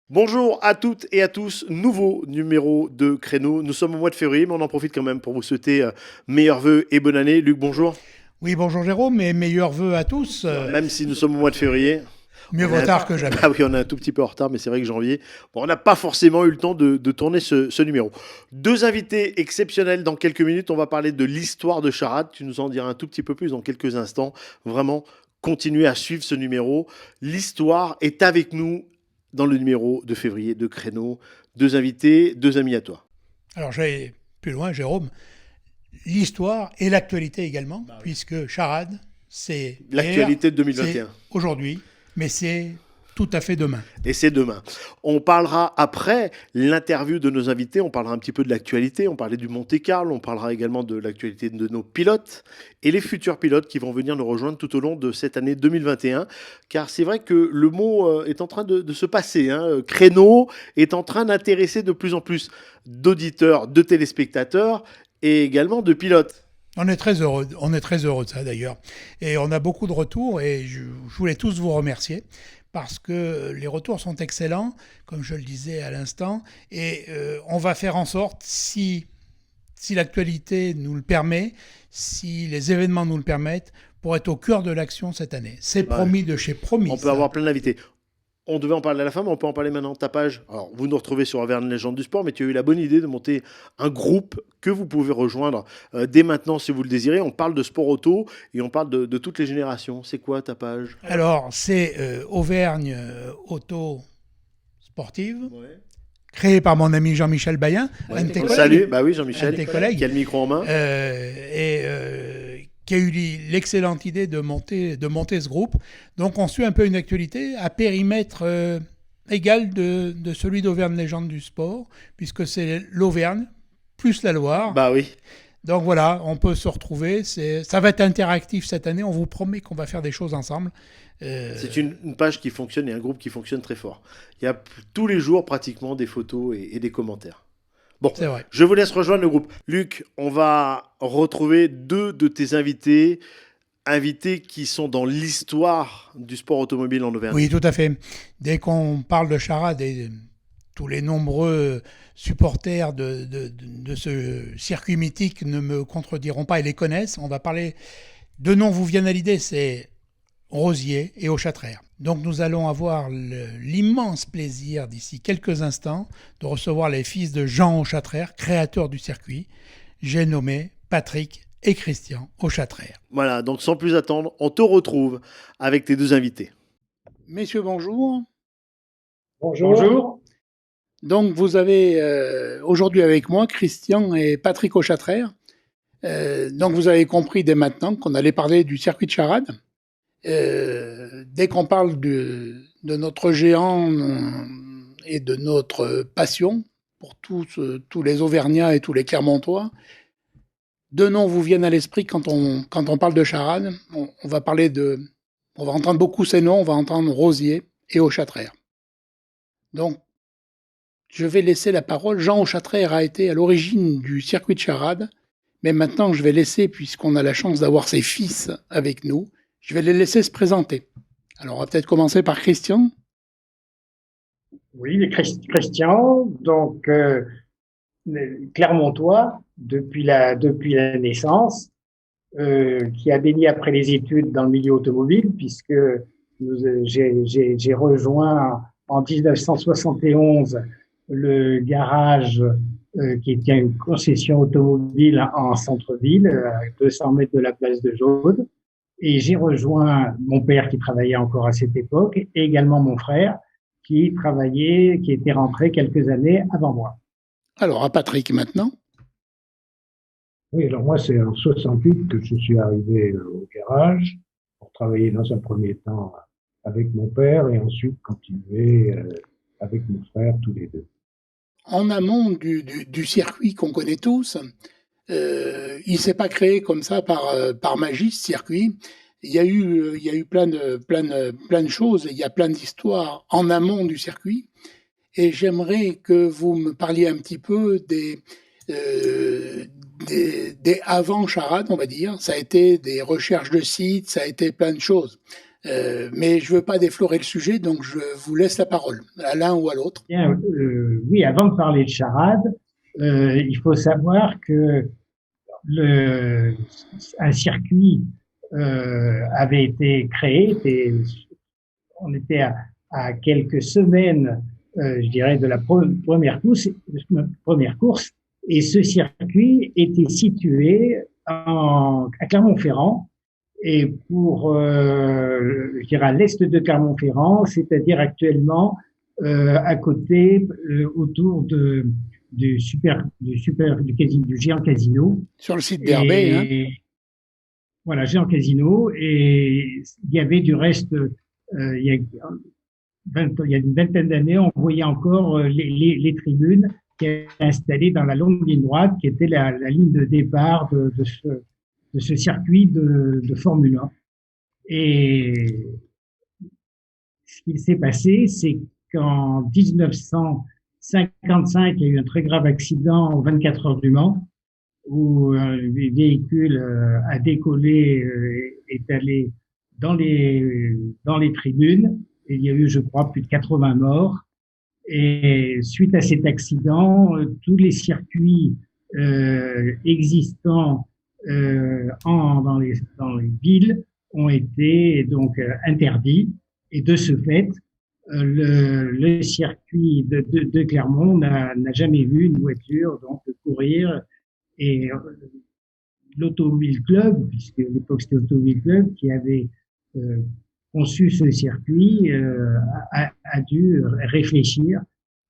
Bonjour à toutes et à tous, nouveau numéro de Créneau. Nous sommes au mois de février, mais on en profite quand même pour vous souhaiter meilleurs vœux et bonne année. Luc, bonjour. Oui, bonjour Jérôme, et meilleurs vœux à tous. Même si nous sommes au mois de février, Mieux on vaut est tard que jamais. ah oui, on est un tout petit peu en retard, mais c'est vrai que janvier, bon, on n'a pas forcément eu le temps de tourner ce numéro. Deux invités exceptionnels dans quelques minutes. On va parler de l'histoire de Charade. Tu nous en diras un tout petit peu plus dans quelques instants. Vraiment, continuez à suivre ce numéro. L'histoire est avec nous dans le numéro de février de Créneau. Deux invités, deux amis à toi. Alors j'allais plus loin, Jérôme. L'histoire et l'actualité également, puisque Charade, c'est hier, L'actualité de c'est 2021. aujourd'hui, mais c'est tout à fait demain. Et c'est demain. On parlera après l'interview de nos invités, on parlera un petit peu de l'actualité, on parlait du Monte-Carlo, on parlera également de l'actualité de nos pilotes et les futurs pilotes qui vont venir nous rejoindre tout au long de cette année 2021. Car c'est vrai que le mot est en train de se passer. Créneau est en train d'intéresser de plus en plus d'auditeurs, de téléspectateurs et également de pilotes. On est très heureux de ça d'ailleurs. Et on a beaucoup de retours et je voulais tous vous remercier parce que les retours sont excellents, comme je le disais à l'instant, et on va faire en sorte, si l'actualité nous le permet, si les événements nous le permettent, pour être au cœur de l'action cette année. C'est Ouais. promis de chez promis. On peut Ça. avoir plein d'invités. On devait en parler à la fin, mais on peut en parler maintenant. Ta page. Alors, vous nous retrouvez sur Auvergne Légende du Sport, mais tu as eu la bonne idée de monter un groupe que vous pouvez rejoindre dès maintenant si vous le désirez. On parle de sport auto et on parle de toutes les générations. C'est quoi ta page? Alors, c'est Auvergne Auto Sportive, Ouais. créée par mon ami Jean-Michel Bayen, Ouais. un de tes On collègues. salue, bah oui, Un de Jean-Michel, tes qui a collègues. le micro en main. Qui a eu l'excellente idée de monter ce groupe. Donc on suit un peu une actualité à périmètre égal de celui d'Auvergne Légende du Sport, puisque c'est l'Auvergne plus la Loire. Bah oui. Donc voilà, on peut se retrouver. Ça va être interactif cette année. On vous promet qu'on va faire des choses ensemble. C'est une page qui fonctionne et un groupe qui fonctionne très fort. Il y a tous les jours pratiquement des photos et des commentaires. Bon, C'est vrai. je vous laisse rejoindre le groupe. Luc, on va retrouver deux de tes invités qui sont dans l'histoire du sport automobile en Auvergne. Oui, tout à fait. Dès qu'on parle de charade et tous les nombreux supporters de ce circuit mythique ne me contrediront pas et les connaissent. On va parler, deux noms vous viennent à l'idée, c'est Rosier et Auchatraire. Donc nous allons avoir l'immense plaisir d'ici quelques instants de recevoir les fils de Jean Auchatraire, créateur du circuit. J'ai nommé Patrick et Christian Auchatraire. Voilà, donc sans plus attendre, on te retrouve avec tes deux invités. Messieurs, bonjour. Bonjour. Donc vous avez aujourd'hui avec moi Christian et Patrick Auchatraire. Donc vous avez compris dès maintenant qu'on allait parler du circuit de charade. Dès qu'on parle de notre géant et de notre passion pour tous les Auvergnats et tous les Clermontois, deux noms vous viennent à l'esprit quand on parle de charade. On va entendre beaucoup ces noms. On va entendre Rosier et Auchatraire. Donc je vais laisser la parole. Jean Auchatraire a été à l'origine du circuit de charade, mais maintenant je vais laisser, puisqu'on a la chance d'avoir ses fils avec nous, je vais les laisser se présenter. Alors on va peut-être commencer par Christian. Oui, Christian, donc Clermontois depuis la naissance, qui a baigné après les études dans le milieu automobile, puisque j'ai rejoint en 1971 le garage qui était une concession automobile en centre-ville, à 200 mètres de la place de Jaude. Et j'ai rejoint mon père qui travaillait encore à cette époque, et également mon frère qui était rentré quelques années avant moi. Alors à Patrick maintenant. Oui, alors moi, c'est en 68 que je suis arrivé au garage pour travailler dans un premier temps avec mon père et ensuite continuer avec mon frère, tous les deux. En amont du circuit qu'on connaît tous, il ne s'est pas créé comme ça par magie, ce circuit. Il y a eu plein de choses, il y a plein d'histoires en amont du circuit. Et j'aimerais que vous me parliez un petit peu des avant charades, on va dire. Ça a été des recherches de sites, ça a été plein de choses. Mais je veux pas déflorer le sujet, donc je vous laisse la parole, à l'un ou à l'autre. Bien, oui, avant de parler de charade, il faut savoir que un circuit avait été créé. On était à quelques semaines, je dirais, de la première course, et ce circuit était situé à Clermont-Ferrand. Et pour, je dirais, à l'est de Clermont-Ferrand, c'est-à-dire actuellement à côté, autour du géant casino. Sur le site d'Herbé, hein. Voilà, géant casino. Et il y avait du reste, il y a une vingtaine d'années, on voyait encore les tribunes qui étaient installées dans la longue ligne droite, qui était la ligne de départ de ce circuit de Formule 1. Et ce qui s'est passé, c'est qu'en 1955, il y a eu un très grave accident aux 24 heures du Mans, où un véhicule a décollé, est allé dans les tribunes. Et il y a eu, je crois, plus de 80 morts. Et suite à cet accident, tous les circuits existants dans les villes ont été donc interdits, et de ce fait, le circuit de Clermont n'a jamais vu une voiture donc courir, et l'Automobile Club, puisque à l'époque c'était l'Automobile Club qui avait conçu ce circuit, a dû réfléchir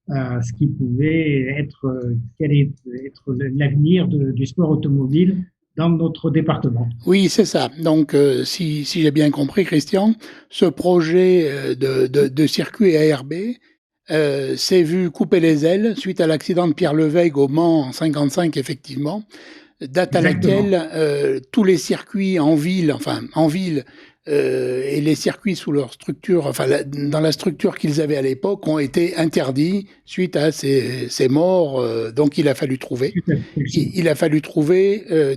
à ce qui pouvait être, quel est être l'avenir du sport automobile dans notre département. Oui, c'est ça. Donc, si j'ai bien compris, Christian, ce projet de circuit ARB s'est vu couper les ailes suite à l'accident de Pierre Levègue au Mans en 55, effectivement, date à laquelle tous les circuits en ville, et les circuits sous leur structure, dans la structure qu'ils avaient à l'époque, ont été interdits suite à ces morts. Donc il a fallu trouver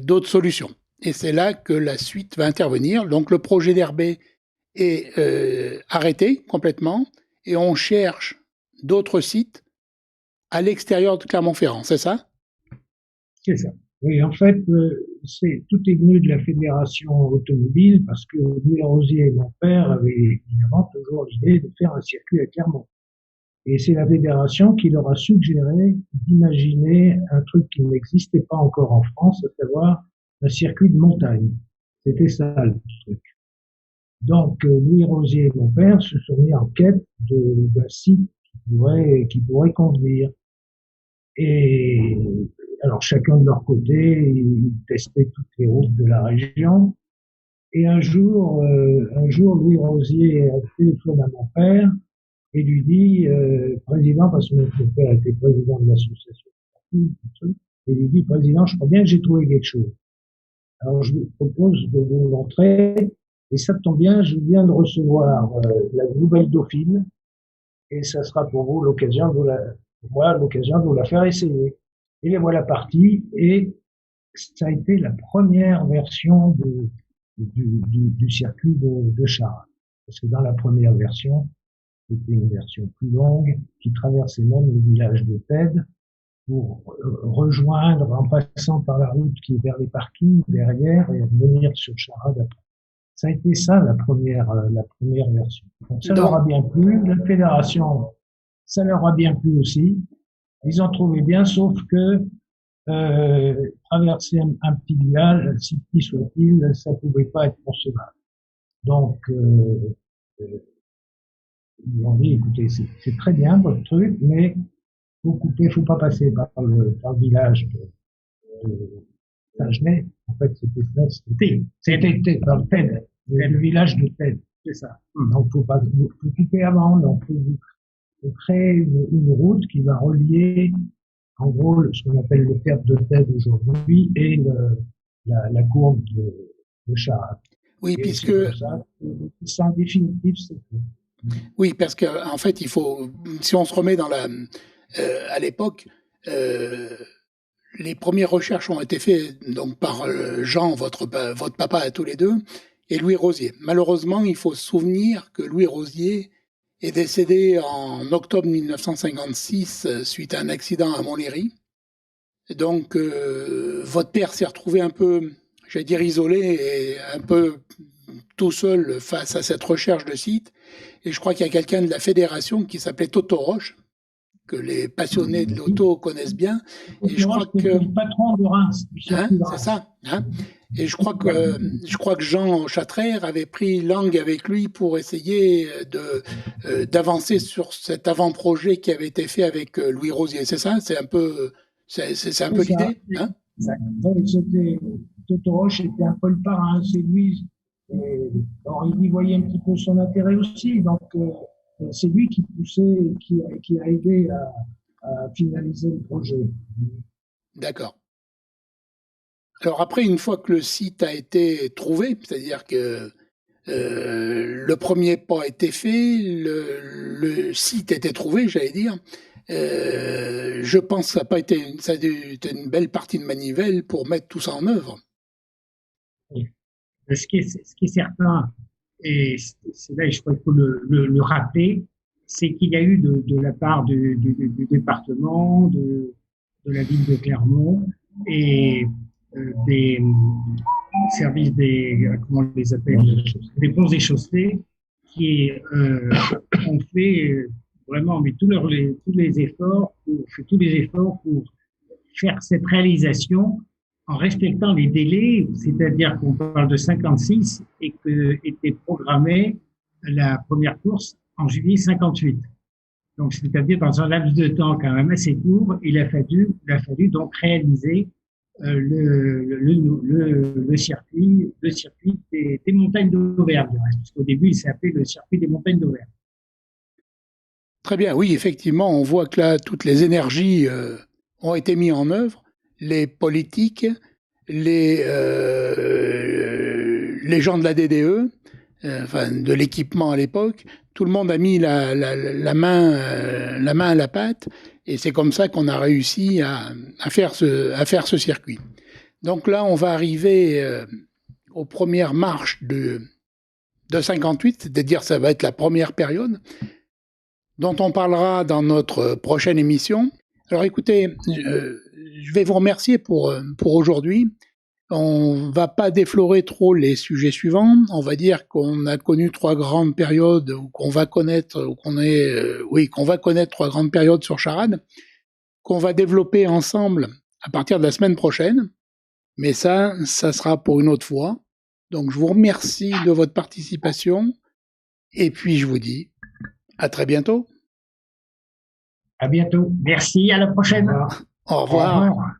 d'autres solutions. Et c'est là que la suite va intervenir. Donc le projet d'Herbé est arrêté complètement, et on cherche d'autres sites à l'extérieur de Clermont-Ferrand, c'est ça? C'est ça. Oui, en fait, tout est venu de la fédération automobile, parce que Louis Rosier et mon père avaient évidemment toujours l'idée de faire un circuit à Clermont. Et c'est la fédération qui leur a suggéré d'imaginer un truc qui n'existait pas encore en France, à savoir un circuit de montagne. C'était ça le truc. Donc, Louis Rosier et mon père se sont mis en quête d'un site qui pourrait convenir. Et alors, chacun de leur côté, ils testaient toutes les routes de la région. Et un jour, Louis Rosier a téléphoné à mon père et lui dit, président, parce que mon père était président de l'association, et lui dit, président, je crois bien que j'ai trouvé quelque chose. Alors, je vous propose de vous montrer, et ça tombe bien, je viens de recevoir la nouvelle Dauphine, et ça sera pour vous l'occasion de vous la faire essayer. Et les voilà partis, et ça a été la première version du circuit de Charade. Parce que dans la première version, c'était une version plus longue, qui traversait même le village de Tède, pour rejoindre, en passant par la route qui est vers les parkings, derrière, et revenir sur Charade après. Ça a été ça, la première version. Donc, ça leur a bien plu. La fédération, ça leur a bien plu aussi. Ils ont trouvé bien, sauf que traverser un petit village, si petit soit-il, ça pouvait pas être concevable. Donc, ils ont dit, écoutez, c'est très bien votre truc, mais faut pas passer par le village de Saint-Genès. En fait, c'était dans le village de Tède. C'est ça. Donc, faut couper avant. Donc, faut créer une route qui va relier, en gros, ce qu'on appelle le tertre de Tède aujourd'hui et la courbe de Charade. Oui, et puisque c'est en définitive, c'est tout. Oui, parce que en fait, il faut, si on se remet dans à l'époque, les premières recherches ont été faites donc par Jean, votre papa à tous les deux. et Louis Rosier. Malheureusement, il faut se souvenir que Louis Rosier est décédé en octobre 1956 suite à un accident à Montlhéry. Et donc, votre père s'est retrouvé un peu, j'allais dire, isolé et un peu tout seul face à cette recherche de site. Et je crois qu'il y a quelqu'un de la fédération qui s'appelait Toto Roche, que les passionnés de l'auto connaissent bien. Et je crois que le patron de Reims, c'est ça. Et je crois que Jean Chatraire avait pris langue avec lui pour essayer d'avancer sur cet avant-projet qui avait été fait avec Louis Rosier. C'est ça. C'est un peu l'idée. Toto Roche était un peu le parrain, c'est lui. Alors, il y voyait un petit peu son intérêt aussi. Donc, c'est lui qui poussait, qui a aidé à finaliser le projet. D'accord. Alors après, une fois que le site a été trouvé, c'est-à-dire que le premier pas a été fait, le site a été trouvé, j'allais dire, je pense que ça a été une belle partie de manivelle pour mettre tout ça en œuvre. Ce qui est certain, et c'est là je crois qu'il faut le rappeler, c'est qu'il y a eu de la part du département, de la ville de Clermont et des services comment on les appelle, des ponts et chaussées qui ont fait vraiment mais tous les efforts pour faire cette réalisation en respectant les délais, c'est-à-dire qu'on parle de 56 et que était programmée la première course en juillet 58. Donc, c'est-à-dire dans un laps de temps quand même assez court, il a fallu donc réaliser le circuit des montagnes d'Auvergne, parce qu'au début, il s'appelait le circuit des montagnes d'Auvergne. Très bien, oui, effectivement, on voit que là, toutes les énergies ont été mises en œuvre, les politiques, les gens de la DDE, de l'équipement à l'époque, tout le monde a mis la main à la pâte, et c'est comme ça qu'on a réussi à faire ce circuit. Donc là, on va arriver aux premières marches de 58, c'est-à-dire ça va être la première période, dont on parlera dans notre prochaine émission. Alors écoutez, je vais vous remercier pour aujourd'hui. On va pas déflorer trop les sujets suivants. On va dire qu'on a connu 3 grandes périodes, ou qu'on va connaître trois grandes périodes sur Charade, qu'on va développer ensemble à partir de la semaine prochaine. Mais ça sera pour une autre fois. Donc je vous remercie de votre participation. Et puis je vous dis à très bientôt. À bientôt. Merci, à la prochaine. Au revoir. Au revoir.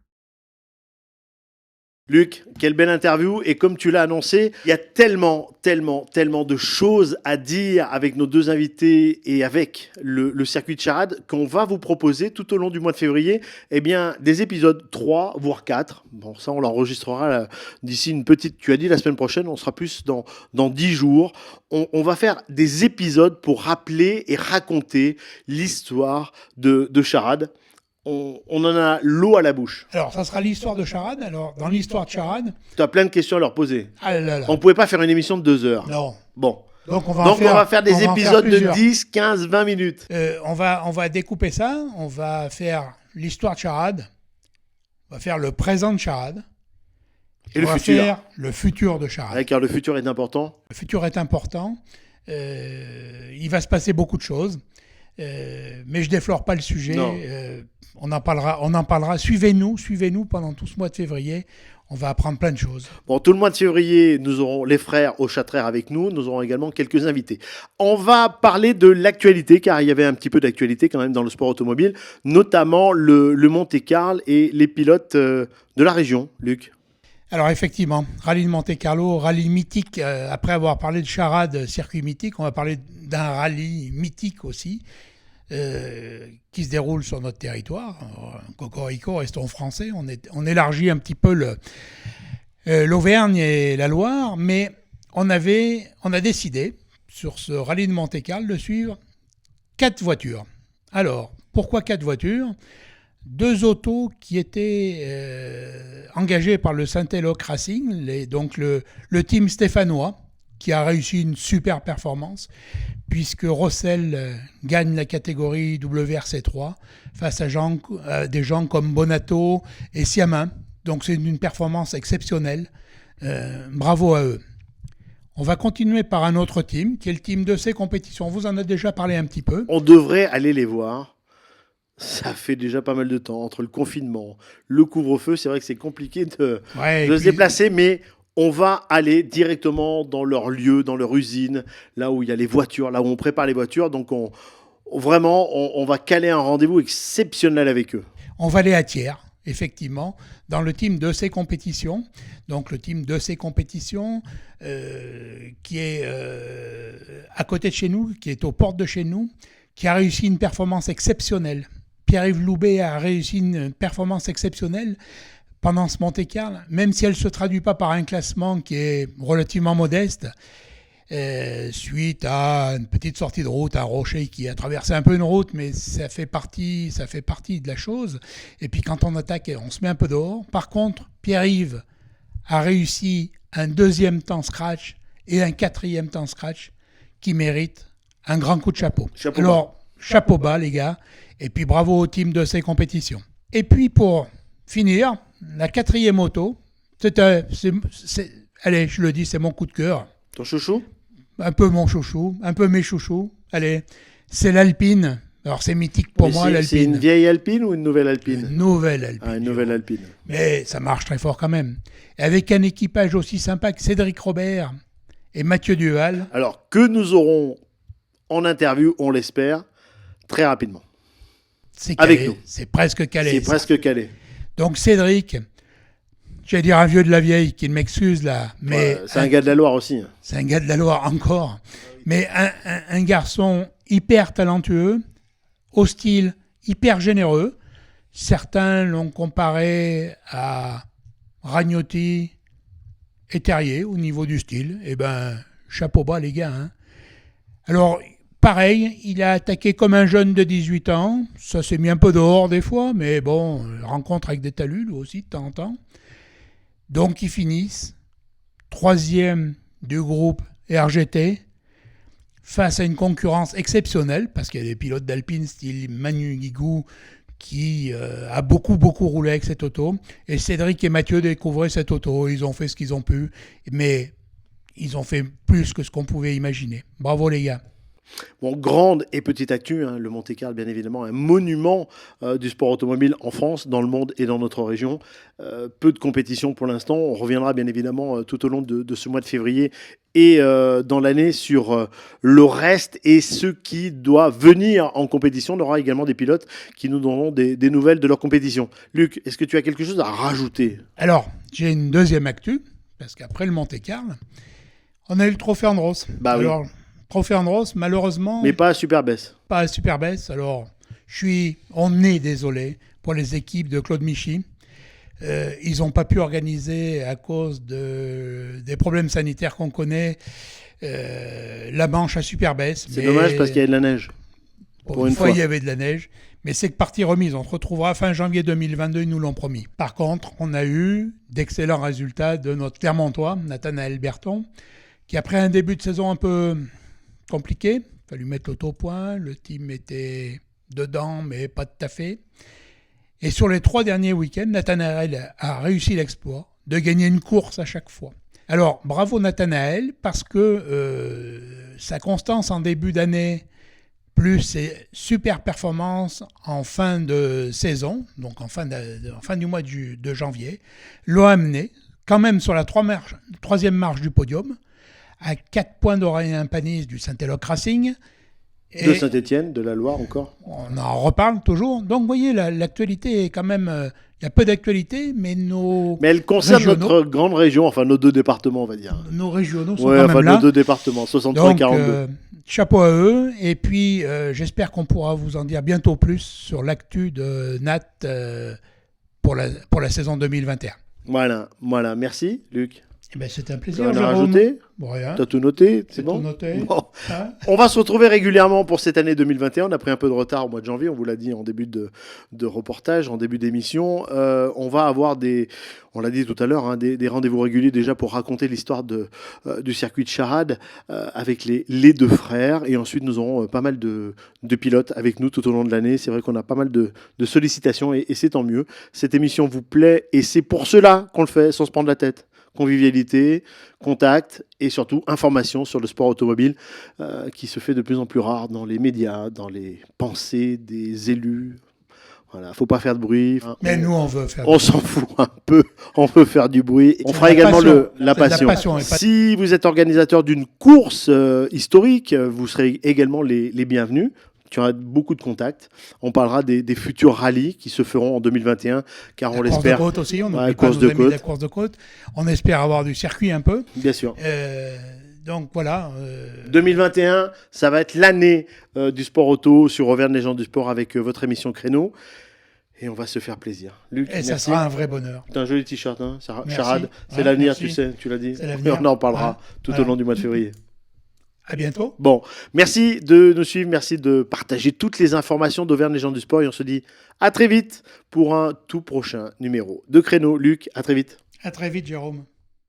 Luc, quelle belle interview, et comme tu l'as annoncé, il y a tellement de choses à dire avec nos 2 invités et avec le circuit de Charade qu'on va vous proposer tout au long du mois de février des épisodes 3 voire 4. Bon, ça on l'enregistrera d'ici tu as dit la semaine prochaine, on sera plus dans 10 jours. On va faire des épisodes pour rappeler et raconter l'histoire de Charade. On en a l'eau à la bouche. Alors, ça sera l'histoire de Charade. Alors, dans l'histoire de Charade... Tu as plein de questions à leur poser. Ah là là. On ne pouvait pas faire une émission de 2 heures. Non. Bon. Donc, on va faire des épisodes de 10, 15, 20 minutes. On va découper ça. On va faire l'histoire de Charade. On va faire le présent de Charade. Et le futur. On va faire le futur de Charade. Ouais, car le futur est important. Le futur est important. Il va se passer beaucoup de choses. Mais je déflore pas le sujet. On en parlera. Suivez-nous pendant tout ce mois de février. On va apprendre plein de choses. Bon, tout le mois de février, nous aurons les frères au Chatraire avec nous. Nous aurons également quelques invités. On va parler de l'actualité, car il y avait un petit peu d'actualité quand même dans le sport automobile, notamment le Monte-Carlo et les pilotes de la région. Luc. Alors effectivement, rallye de Monte-Carlo, rallye mythique. Après avoir parlé de Charade, circuit mythique, on va parler d'un rallye mythique aussi, qui se déroule sur notre territoire. Cocorico, restons français. On élargit un petit peu l'Auvergne et la Loire, mais on a décidé sur ce rallye de Monte-Carlo de suivre 4 voitures. Alors, pourquoi 4 voitures ? 2 autos qui étaient engagées par le Saint-Eloque Racing, donc le team stéphanois, qui a réussi une super performance, puisque Rossel gagne la catégorie WRC3 face à des gens comme Bonato et Siamin. Donc c'est une performance exceptionnelle. Bravo à eux. On va continuer par un autre team, qui est le team de ces compétitions. On vous en a déjà parlé un petit peu. On devrait aller les voir. Ça fait déjà pas mal de temps, entre le confinement, le couvre-feu, c'est vrai que c'est compliqué de se déplacer, mais on va aller directement dans leur lieu, dans leur usine, là où il y a les voitures, là où on prépare les voitures. Donc on va caler un rendez-vous exceptionnel avec eux. On va aller à Thiers, effectivement, dans le team de ces compétitions. Donc le team de ces compétitions qui est à côté de chez nous, qui est aux portes de chez nous, qui a réussi une performance exceptionnelle. Pierre-Yves Loubet a réussi une performance exceptionnelle pendant ce Monte-Carlo, même si elle ne se traduit pas par un classement qui est relativement modeste, suite à une petite sortie de route, un rocher qui a traversé un peu une route, mais ça fait partie de la chose. Et puis quand on attaque, on se met un peu dehors. Par contre, Pierre-Yves a réussi un 2e temps scratch et un 4e temps scratch qui méritent un grand coup de chapeau. Chapeau bas, les gars. Et puis bravo au team de ces compétitions. Et puis pour finir, la 4e auto, allez, je le dis, c'est mon coup de cœur. Ton chouchou ? Un peu mon chouchou, un peu mes chouchous. Allez, c'est l'Alpine. Alors c'est mythique pour moi, l'Alpine. C'est une vieille Alpine ou une nouvelle Alpine ? Une nouvelle Alpine. Ah, une nouvelle Alpine. Mais ça marche très fort quand même. Et avec un équipage aussi sympa que Cédric Robert et Mathieu Duval. Alors que nous aurons en interview, on l'espère, très rapidement. C'est calé, avec nous. C'est presque calé. C'est presque calé. Donc Cédric, j'allais dire un vieux de la vieille, qu'il m'excuse là, mais... Ouais, c'est un gars de la Loire aussi. C'est un gars de la Loire encore. Mais un garçon hyper talentueux, hostile, hyper généreux. Certains l'ont comparé à Ragnotti et Terrier au niveau du style. Eh ben, chapeau bas les gars. Hein. Alors... Pareil, il a attaqué comme un jeune de 18 ans. Ça s'est mis un peu dehors des fois, mais bon, rencontre avec des talus, lui aussi, de temps en temps. Donc, ils finissent 3e du groupe RGT face à une concurrence exceptionnelle, parce qu'il y a des pilotes d'Alpine, style Manu Guigou, qui a beaucoup roulé avec cette auto. Et Cédric et Mathieu découvraient cette auto. Ils ont fait ce qu'ils ont pu, mais ils ont fait plus que ce qu'on pouvait imaginer. Bravo, les gars. Bon, grande et petite actu, hein, le Monte-Carlo, bien évidemment, un monument du sport automobile en France, dans le monde et dans notre région. Peu de compétition pour l'instant. On reviendra bien évidemment tout au long de ce mois de février et dans l'année sur le reste et ceux qui doivent venir en compétition. On aura également des pilotes qui nous donneront des nouvelles de leur compétition. Luc, est-ce que tu as quelque chose à rajouter ? Alors, j'ai une deuxième actu, parce qu'après le Monte-Carlo, on a eu le Trophée Andros. Bah alors, oui. Trophée Andros, malheureusement... Mais pas à Superbès. Pas à Superbès. Alors, on est désolé pour les équipes de Claude Michy. Ils n'ont pas pu organiser à cause des problèmes sanitaires qu'on connaît la Manche à Superbès. C'est dommage parce qu'il y a de la neige. Pour une fois, il y avait de la neige. Mais c'est que partie remise. On se retrouvera fin janvier 2022, ils nous l'ont promis. Par contre, on a eu d'excellents résultats de notre Clermontois, Nathanaël Berton, qui après un début de saison un peu... compliqué, il a fallu mettre l'auto au point, le team était dedans mais pas tout à fait. Et sur les 3 derniers week-ends, Nathanaël a réussi l'exploit de gagner une course à chaque fois. Alors bravo Nathanaël parce que sa constance en début d'année plus ses super performances en fin de saison, donc en fin du mois de janvier, l'ont amené quand même sur la 3e marche du podium, à 4 points d'Aurélien Panis du Saint-Éloque Racing. De Saint-Étienne, de la Loire encore. On en reparle toujours. Donc, vous voyez, l'actualité est quand même... Il y a peu d'actualité, mais Mais elle concerne notre grande région, enfin nos 2 départements, on va dire. Nos régionaux sont quand même là. Nos 2 départements, 63 et 42. Donc, chapeau à eux. Et puis, j'espère qu'on pourra vous en dire bientôt plus sur l'actu de Nat pour la saison 2021. Voilà. Merci, Luc. Eh ben, c'était un Tu plaisir, as rien à Jérôme. rajouter? Bon, rien. T'as tout noté? C'est J'ai bon? tout noté. Bon. Hein. On va se retrouver régulièrement pour cette année 2021. On a pris un peu de retard au mois de janvier, on vous l'a dit en début de reportage, en début d'émission. On va avoir on l'a dit tout à l'heure, hein, des rendez-vous réguliers déjà pour raconter l'histoire du circuit de Charade avec les deux frères. Et ensuite, nous aurons pas mal de pilotes avec nous tout au long de l'année. C'est vrai qu'on a pas mal de sollicitations et c'est tant mieux. Cette émission vous plaît et c'est pour cela qu'on le fait, sans se prendre la tête. Convivialité, contact et surtout information sur le sport automobile qui se fait de plus en plus rare dans les médias, dans les pensées des élus. Voilà, faut pas faire de bruit. Mais nous, on veut faire. On s'en fout un peu, on veut faire du bruit. On fera la également passion. la C'est de la passion. passion et pas- Si vous êtes organisateur d'une course historique, vous serez également les bienvenus. Tu auras beaucoup de contacts. On parlera des futurs rallyes qui se feront en 2021, car on La course de l'espère. côte aussi, on Ouais, n'oublie pas course nos de amis de côte. la course de côte. On espère avoir du circuit un peu. Bien sûr. Donc voilà. 2021, ça va être l'année du sport auto sur Auvergne Légende du Sport avec votre émission Créneau. Et on va se faire plaisir. Luc, Et ça merci. sera un vrai bonheur. C'est un joli t-shirt, hein, Merci. Charade. C'est Ouais, l'avenir, merci. tu sais, tu l'as dit. C'est l'avenir. On en parlera Ouais. tout Voilà. au long du mois de février. À bientôt. Bon, merci de nous suivre, merci de partager toutes les informations d'Auvergne Légende du Sport et on se dit à très vite pour un tout prochain numéro de Créneau. Luc, à très vite. À très vite, Jérôme.